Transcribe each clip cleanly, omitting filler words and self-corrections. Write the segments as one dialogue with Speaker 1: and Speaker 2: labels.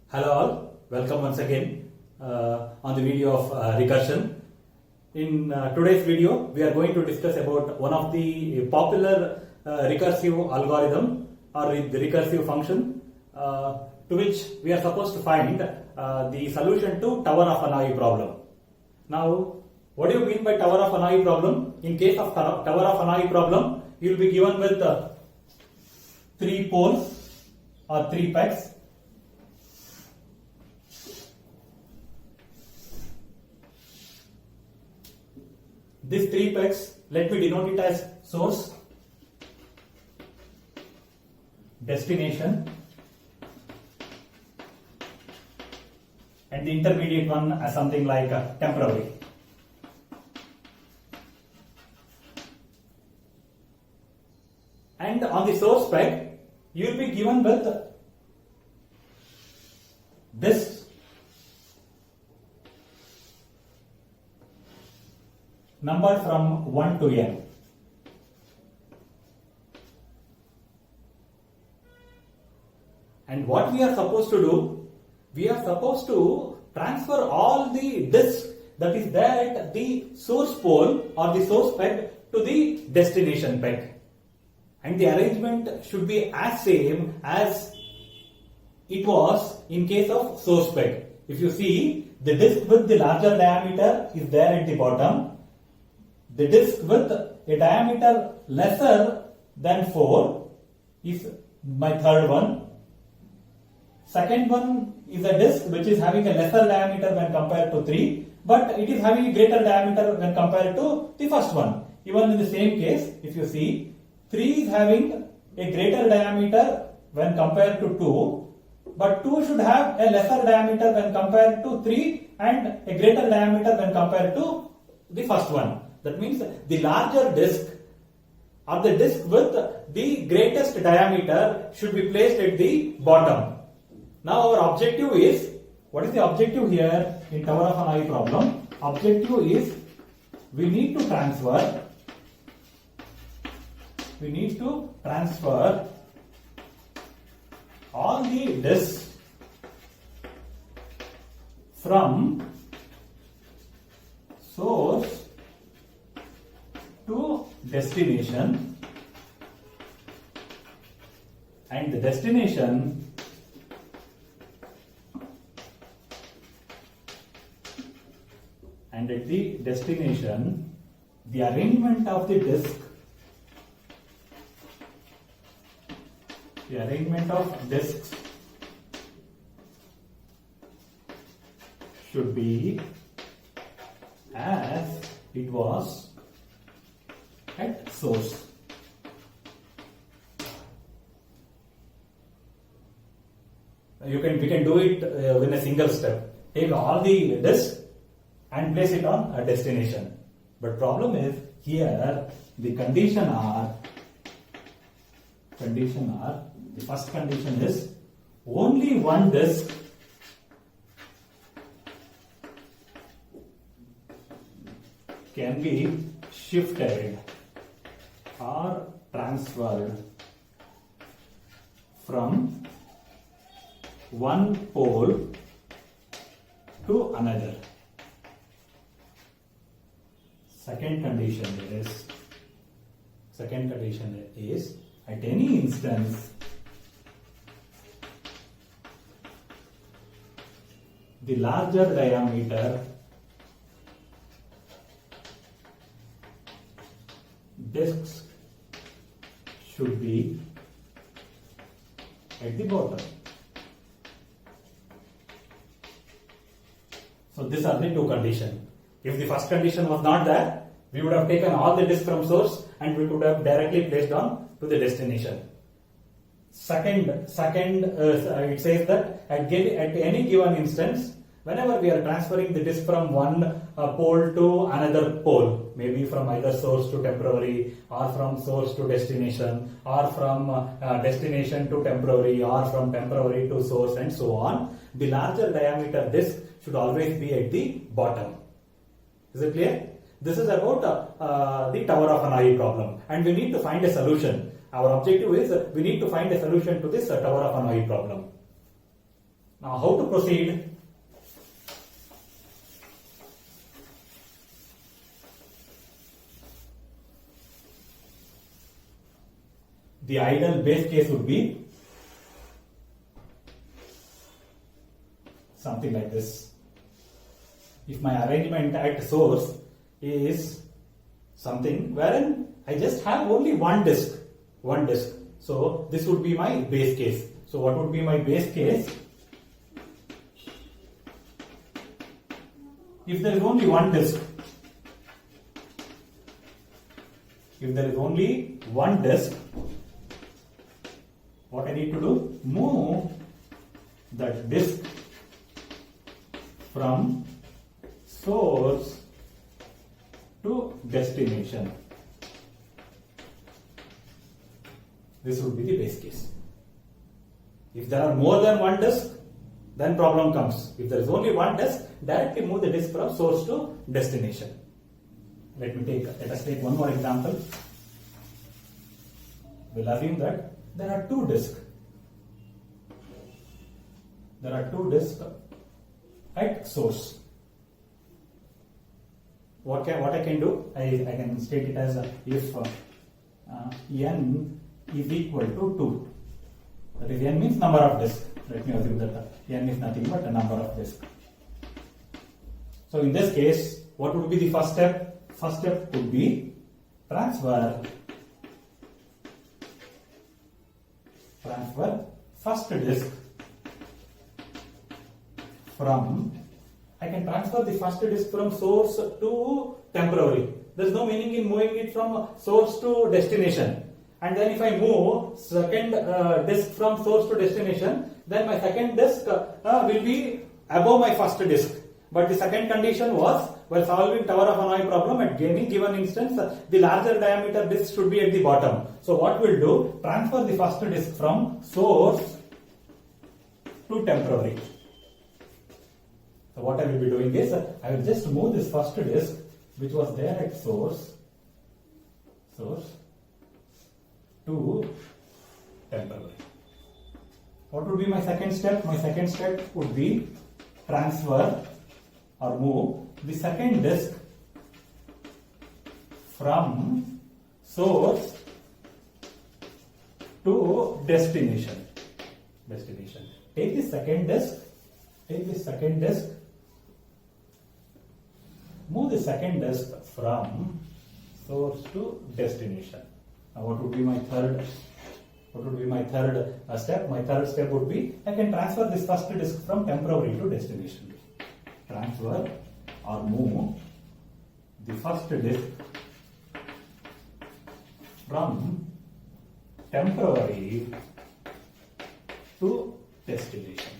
Speaker 1: Hello all, welcome once again on the video of Recursion. In today's video, we are going to discuss about one of the popular recursive algorithm or the recursive function to which we are supposed to find the solution to Tower of Hanoi problem. Now, what do you mean by Tower of Hanoi problem? In case of Tower of Hanoi problem, you will be given with 3 poles or 3 pegs. These 3 pegs, let me denote it as source, destination, and the intermediate one as something like temporary. And on the source peg, you will be given with this number from 1 to n. And what we are supposed to do, we are supposed to transfer all the disk that is there at the source pole or the source peg to the destination peg. And the arrangement should be as same as it was in case of source peg. If you see, the disk with the larger diameter is there at the bottom. The disk with a diameter lesser than 4 is my third one. Second one is a disk which is having a lesser diameter when compared to 3, but it is having a greater diameter when compared to the first one. Even in the same case, if you see, 3 is having a greater diameter when compared to 2, but 2 should have a lesser diameter when compared to 3 and a greater diameter when compared to the first one. That means the larger disk or the disk with the greatest diameter should be placed at the bottom. Now our objective is, what is the objective here in Tower of Hanoi problem? Objective is we need to transfer all the disks from source to destination, and the destination and at the destination the arrangement of the disks should be as it was at source. We can do it in a single step. Take all the disks and place it on a destination. But problem is here the condition are the first condition is only one disk can be shifted or transferred from one pole to another. Second condition is at any instance the larger diameter disks should be at the bottom. So these are the two conditions. If the first condition was not there, we would have taken all the disks from source and we could have directly placed on to the destination. Second, it says that at any given instance, whenever we are transferring the disk from one pole to another pole, maybe from either source to temporary or from source to destination or from destination to temporary or from temporary to source and so on, the larger diameter disk should always be at the bottom. Is it clear? This is about the Tower of Hanoi problem, and we need to find a solution. Our objective is we need to find a solution to this Tower of Hanoi problem. Now how to proceed? The ideal base case would be something like this. If my arrangement at source is something wherein I just have only one disk. So this would be my base case. So what would be my base case? If there is only one disk, what I need to do? Move that disk from source to destination. This would be the base case. If there are more than one disk, then problem comes. If there is only one disk, directly move the disk from source to destination. Let us take one more example. We'll assume that there are two disks. At source. What I can do? I can state it as if n is equal to 2. That is, n means number of disks. Let me assume that n is nothing but a number of disks. So in this case, what would be the first step? First step would be transfer first disk from, I can transfer the first disk from source to temporary. There is no meaning in moving it from source to destination. And then if I move second disk from source to destination, then my second disk will be above my first disk. But the second condition was, while solving Tower of Hanoi problem at any given instance, the larger diameter disk should be at the bottom. So what we'll do, transfer the first disk from source to temporary. So what I will be doing is, I will just move this first disk, which was there at source to temporary. What would be my second step? My second step would be transfer or move the second disk from source to destination. Take the second disk, move the second disk from source to destination. Now what would be my third step? My third step would be, I can transfer this first disk from temporary to destination. Transfer or move the first disk from temporary to destination.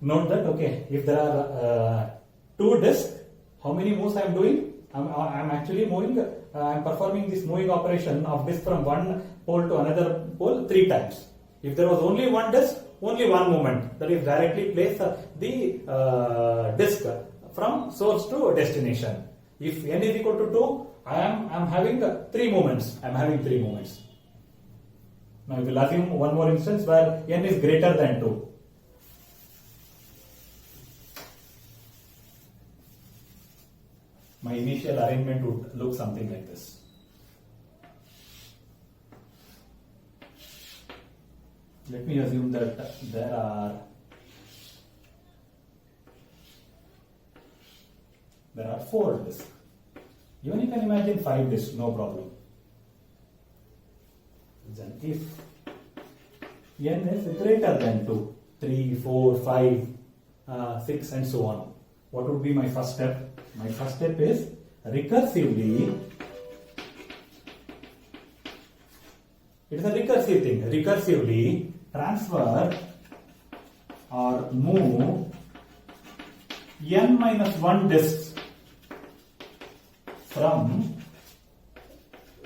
Speaker 1: Note that, okay, if there are two disks, how many moves I am doing? I am actually moving, I am performing this moving operation of disk from one pole to another pole 3 times. If there was only one disk, only one movement, that is directly place the disk from source to destination. If n is equal to 2, I am having 3 movements. Now we will assume one more instance where n is greater than 2. My initial arrangement would look something like this. Let me assume that there are 4 disks. Even you can imagine 5 disks, no problem. Then if n is greater than 2, 3, 4, 5, 6 and so on, what would be my first step? My first step is recursively, it is a recursive thing, recursively transfer or move n minus 1 disks from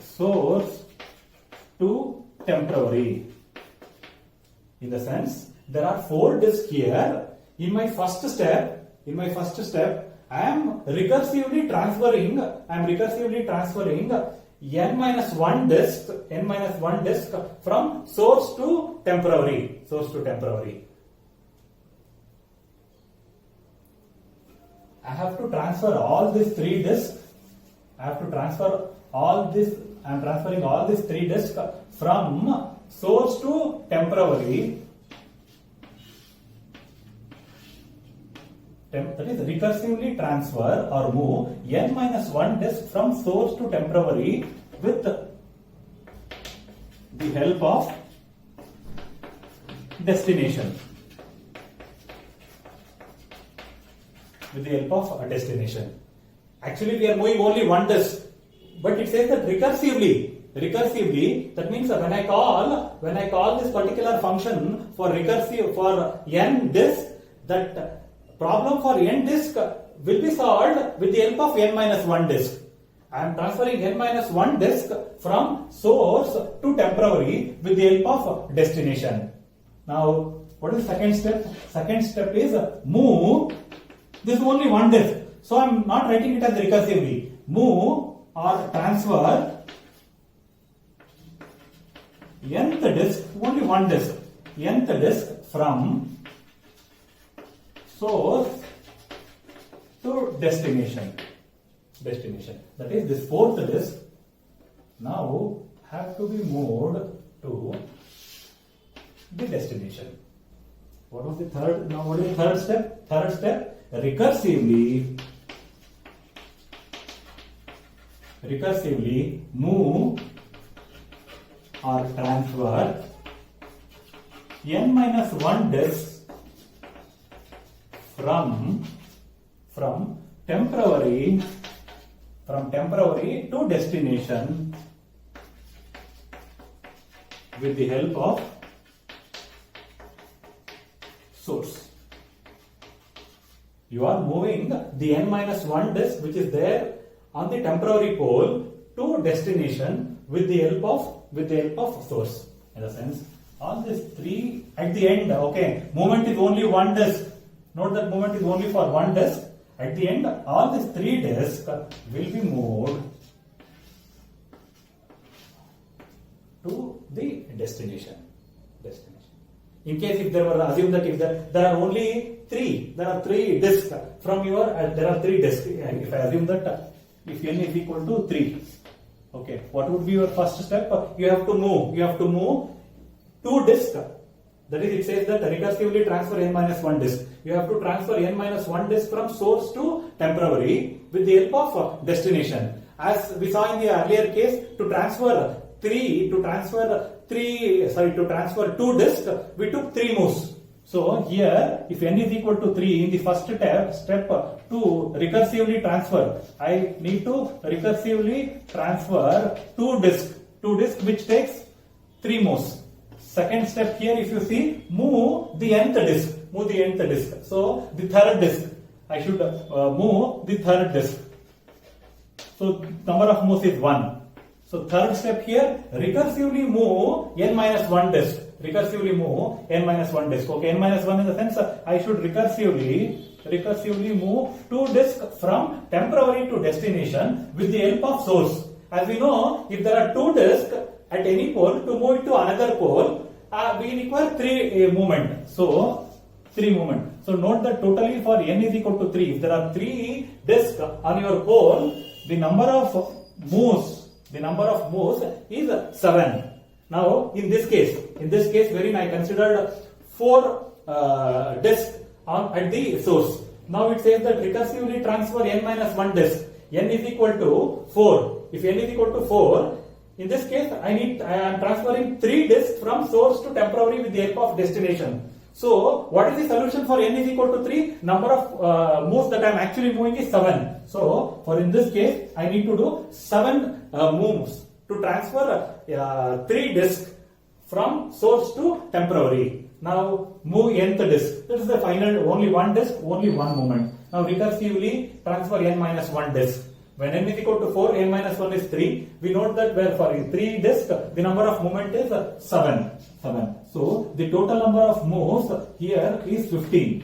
Speaker 1: source to temporary. In the sense, there are 4 disks here. In my first step, I am recursively transferring n minus 1 disk from source to temporary. I have to transfer all these 3 disks. I am transferring all these 3 disks from source to temporary. That is recursively transfer or move n minus 1 disk from source to temporary with the help of destination. Actually, we are moving only 1 disk, but it says that recursively. That means when I call this particular function for recursive for n disk, that problem for n disk will be solved with the help of n minus 1 disk. I am transferring n minus 1 disk from source to temporary with the help of destination. Now, what is the second step? Second step is move. This is only 1 disk, so I am not writing it as recursively. Move or transfer nth disk, only 1 disk, nth disk from source to destination. That is, this 4th disk now have to be moved to the destination. What was the third? Now, what is the third step? Third step, recursively move or transfer n minus 1 disk from temporary to destination with the help of source. You are moving the n minus 1 disk which is there on the temporary pole to destination with the help of source. In a sense, all these 3 at the end, okay, movement is only 1 disk. Note that movement is only for 1 disk. At the end, all these 3 disks will be moved to the destination. In case if there were, assume that if there are only 3, there are 3 disks from your, there are 3 disks. If I assume that if n is equal to 3, okay, what would be your first step? You have to move 2 disks. That is, it says that recursively transfer n minus 1 disk. You have to transfer n minus 1 disk from source to temporary with the help of destination. As we saw in the earlier case, to transfer 2 disks, we took 3 moves. So here, if n is equal to 3, in the first step to recursively transfer, I need to recursively transfer 2 disks which takes 3 moves. Second step here, if you see, move the nth disk. So the third disk, I should move the third disk. So number of moves is 1. So third step here, recursively move n minus 1 disk. Okay, n minus 1 in the sense I should recursively move 2 disks from temporary to destination with the help of source. As we know, if there are 2 disks at any pole, to move it to another pole, we require 3 movement. So 3 movement. So note that totally for n is equal to 3, if there are 3 disks on your pole, the number of moves is 7. Now in this case wherein I considered 4 disks at the source. Now it says that recursively transfer n minus 1 disk. N is equal to 4. If n is equal to 4, in this case I am transferring 3 disks from source to temporary with the help of destination. So what is the solution for n is equal to 3? Number of moves that I am actually moving is 7. So for in this case I need to do 7 moves to transfer 3 disks from source to temporary. Now move nth disk. This is the final, only 1 disk, only 1 movement. Now recursively transfer n minus 1 disk. When n is equal to 4, n minus 1 is 3. We note that where for 3 disks, the number of movement is 7. So the total number of moves here is 15.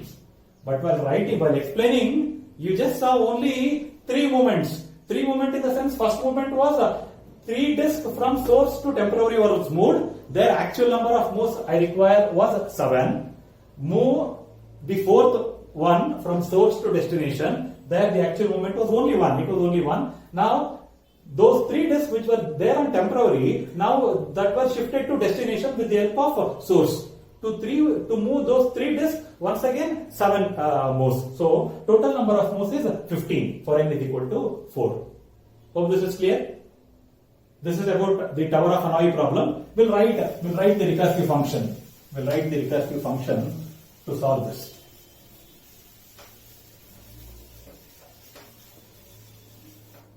Speaker 1: But while explaining, you just saw only 3 movements. 3 movement in the sense, first movement was 3 disks from source to temporary was moved. Their actual number of moves I require was 7. Move the fourth one from source to destination. There the actual movement was only 1. It was only 1. Now those 3 disks which were there on temporary, now that were shifted to destination with the help of source. To move those 3 disks, once again 7 moves. So total number of moves is 15 for n is equal to 4. Hope this is clear. This is about the Tower of Hanoi problem. We'll write the recursive function. We'll write the recursive function to solve this.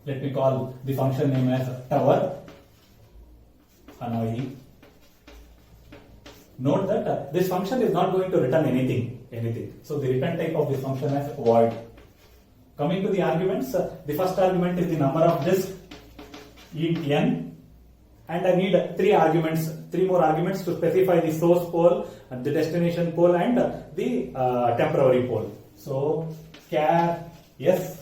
Speaker 1: Let me call the function name as Tower Hanoi. Note that this function is not going to return anything. So the return type of this function is void. Coming to the arguments, the first argument is the number of disks int n, and I need 3 more arguments to specify the source pole, the destination pole, and the temporary pole. So char S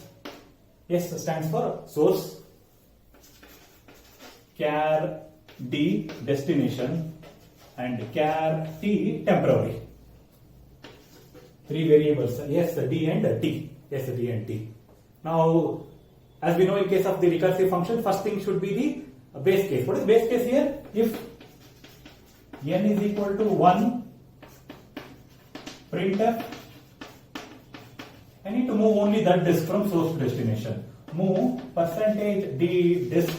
Speaker 1: stands for source, char D destination, and char T temporary. 3 variables, S, D and T. S, D and T. Now, as we know in case of the recursive function, first thing should be the base case. What is base case here? If n is equal to 1, printf, I need to move only that disk from source to destination. Move %d disk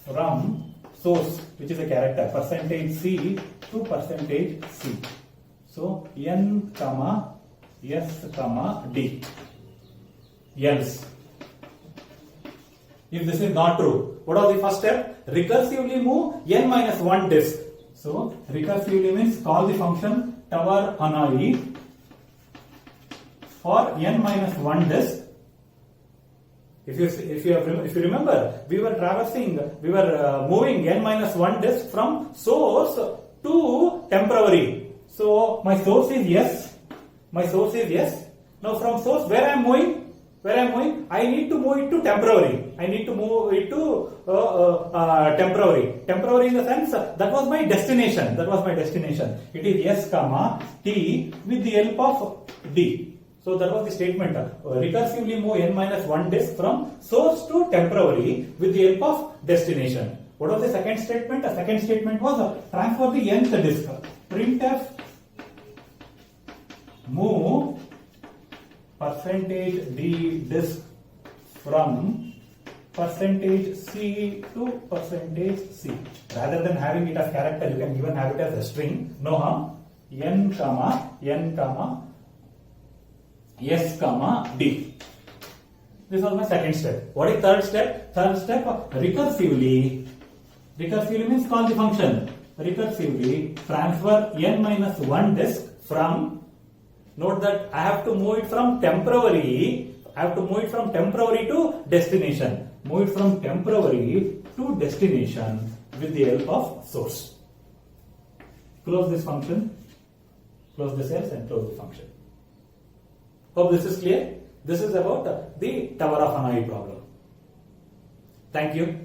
Speaker 1: from source, which is a character, %c to %c. So n, s, d. Else, if this is not true, what was the first step? Recursively move n minus 1 disk. So recursively means call the function Tower Hanoi for n minus 1 disk. If you remember, we were moving n minus 1 disk from source to temporary. So my source is yes. Now from source, where I am moving? I need to move it to temporary. Temporary in the sense that was my destination. It is S, T with the help of D. So that was the statement. Recursively move n minus 1 disk from source to temporary with the help of destination. What was the second statement? The second statement was transfer the nth disk. Printf move %d disk from %c to %c. Rather than having it as character, you can even have it as a string. No harm. N, S, D. This was my second step. What is third step? Third step, recursively. Recursively means call the function. Recursively transfer n minus 1 disk from. Note that I have to move it from temporary. To destination. Move it from temporary to destination with the help of source. Close this function. Close this else and close the function. Hope this is clear. This is about the Tower of Hanoi problem. Thank you.